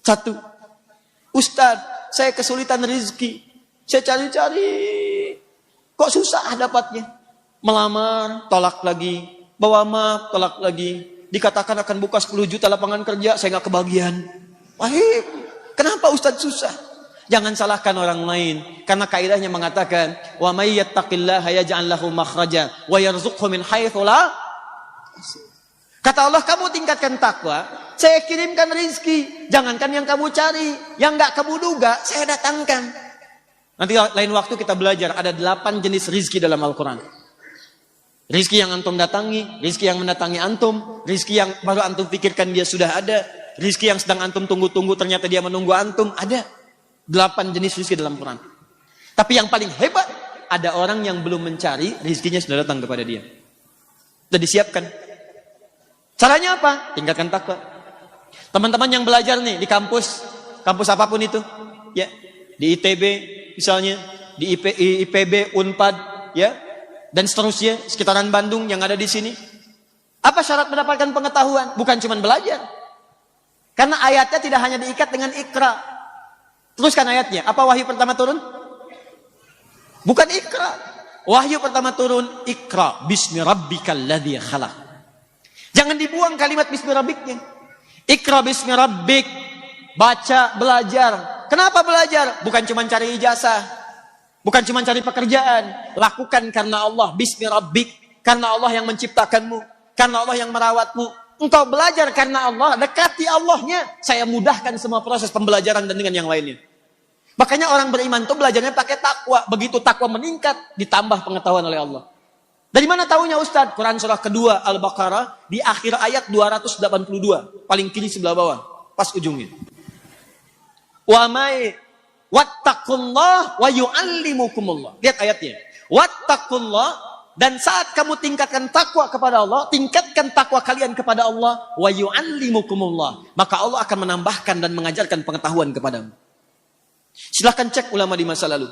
Satu, Ustadz, saya kesulitan rezeki. Saya cari-cari, kok susah dapatnya. Melamar, tolak lagi. Bawa maaf, tolak lagi. Dikatakan akan buka 10 juta lapangan kerja, saya nggak kebagian. Wahai, kenapa Ustadz susah? Jangan salahkan orang lain, karena kaidahnya mengatakan, wa may yattaqillaha yaj'al lahu makhraja wa yarzuqhu min haitsu la. Kata Allah, kamu tingkatkan takwa, saya kirimkan rizki. Jangankan yang kamu cari, yang nggak kamu duga, saya datangkan. Nanti lain waktu kita belajar, ada 8 jenis rizki dalam Al-Quran. Rizki yang antum datangi, rizki yang mendatangi antum, rizki yang baru antum pikirkan dia sudah ada, rizki yang sedang antum tunggu-tunggu ternyata dia menunggu antum, ada. 8 jenis rizki dalam Quran. Tapi yang paling hebat, ada orang yang belum mencari, rizkinya sudah datang kepada dia. Sudah disiapkan. Caranya apa? Tingkatkan takwa. Teman-teman yang belajar nih di kampus apapun itu, ya, di ITB misalnya, di IPB, Unpad, ya, dan seterusnya, sekitaran Bandung yang ada di sini. Apa syarat mendapatkan pengetahuan? Bukan cuma belajar. Karena ayatnya tidak hanya diikat dengan ikra. Teruskan ayatnya. Apa wahyu pertama turun? Bukan ikra. Wahyu pertama turun, ikra bismi rabbikal ladzi khalaq. Jangan dibuang kalimat bismi rabbiknya. Ikra bismi rabbik. Baca, belajar. Kenapa belajar? Bukan cuma cari ijazah. Bukan cuma cari pekerjaan. Lakukan karena Allah. Bismi rabbik. Karena Allah yang menciptakanmu. Karena Allah yang merawatmu. Engkau belajar karena Allah. Dekati Allahnya. Saya mudahkan semua proses pembelajaran dan dengan yang lainnya. Makanya orang beriman itu belajarnya pakai takwa. Begitu takwa meningkat, ditambah pengetahuan oleh Allah. Dari mana tahunya Ustadz? Quran surah kedua Al-Baqarah di akhir ayat 282. Paling kiri sebelah bawah. Pas ujungnya. Wa may wattaqullah wa yu'allimukumullah. Lihat ayatnya. Wattaqullah, dan saat kamu tingkatkan takwa kepada Allah, tingkatkan takwa kalian kepada Allah, wa yu'allimukumullah, maka Allah akan menambahkan dan mengajarkan pengetahuan kepadamu. Silahkan cek ulama di masa lalu.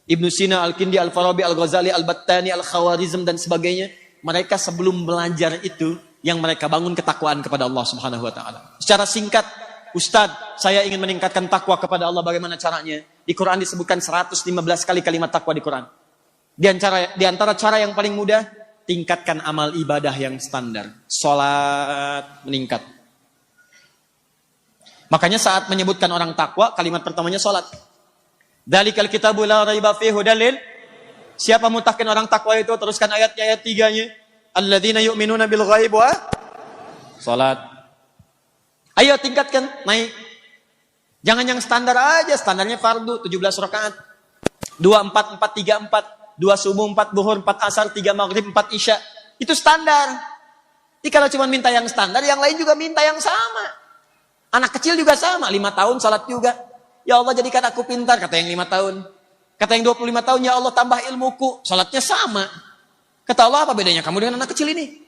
Ibnu Sina, Al-Kindi, Al-Farabi, Al-Ghazali, Al-Battani, Al-Khawarizm dan sebagainya. Mereka sebelum belajar itu, yang mereka bangun ketakwaan kepada Allah Subhanahu wa taala. Secara singkat, Ustadz, saya ingin meningkatkan takwa kepada Allah, bagaimana caranya? Di Quran disebutkan 115 kali kalimat takwa di Quran. Di antara cara yang paling mudah, tingkatkan amal ibadah yang standar. Salat meningkat. Makanya saat menyebutkan orang takwa, kalimat pertamanya salat. Dzalikal kitabu la raiba fihi hudalil. Siapa mutakin orang takwa itu? Teruskan ayat 3-nya. Alladzina yu'minuna bil ghaib wa salat. Ayo tingkatkan, naik. Jangan yang standar aja, standarnya fardu 17 rakaat. 2 4 4 3 4, 2 subuh, 4 zuhur, 4 asar, 3 maghrib, 4 isya. Itu standar. Jadi kalau cuma minta yang standar, yang lain juga minta yang sama. Anak kecil juga sama, 5 tahun salat juga. Ya Allah jadikan aku pintar, kata yang 5 tahun. Kata yang 25 tahun, ya Allah tambah ilmuku. Salatnya sama. Kata Allah, apa bedanya kamu dengan anak kecil ini?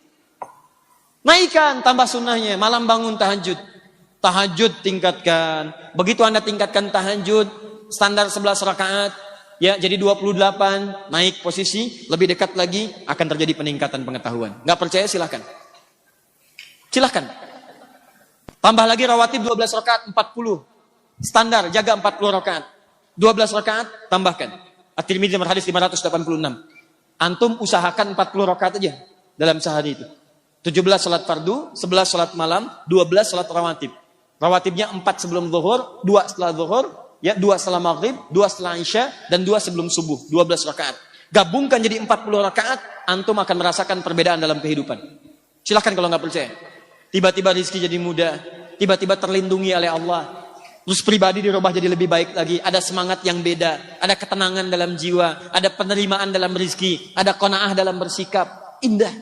Naikkan, tambah sunnahnya. Malam bangun tahajud. Tahajud tingkatkan. Begitu Anda tingkatkan tahajud, standar 11 rakaat, ya jadi 28, naik posisi, lebih dekat lagi, akan terjadi peningkatan pengetahuan. Nggak percaya silahkan. Silahkan. Tambah lagi rawatib 12 rakaat, 40. Standar, jaga 40 rakaat. 12 rakaat, tambahkan. At-Tirmidzi nomor hadis 586. Antum usahakan 40 rakaat aja dalam sehari itu. 17 salat fardu, 11 salat malam, 12 salat rawatib. Rawatibnya 4 sebelum zuhur, 2 setelah zuhur, ya 2 setelah maghrib, 2 setelah isya, dan 2 sebelum subuh, 12 rakaat. Gabungkan jadi 40 rakaat, antum akan merasakan perbedaan dalam kehidupan. Silahkan kalau nggak percaya. Tiba-tiba rezeki jadi mudah, tiba-tiba terlindungi oleh Allah. Terus pribadi dirubah jadi lebih baik lagi. Ada semangat yang beda, ada ketenangan dalam jiwa, ada penerimaan dalam rezeki, ada qanaah dalam bersikap. Indah.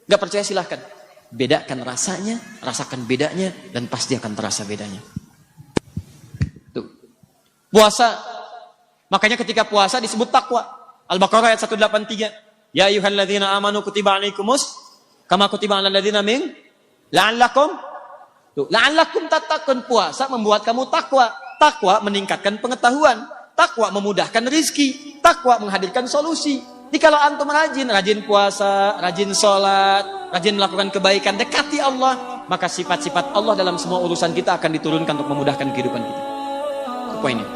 Gak percaya silahkan. Bedakan rasanya, rasakan bedanya, dan pasti akan terasa bedanya. Tuh. Puasa. Makanya ketika puasa disebut takwa. Al-Baqarah ayat 183. Ya ayyuhalladzina amanu kutiba alaikumus kama kutiba alal ladzina min la'allakum tattaqun. Puasa membuat kamu takwa. Takwa meningkatkan pengetahuan. Takwa memudahkan rizki. Takwa menghadirkan solusi. Jadi kalau antum rajin puasa, rajin sholat, rajin melakukan kebaikan, dekati Allah. maka sifat-sifat Allah dalam semua urusan kita akan diturunkan untuk memudahkan kehidupan kita. Itu poinnya.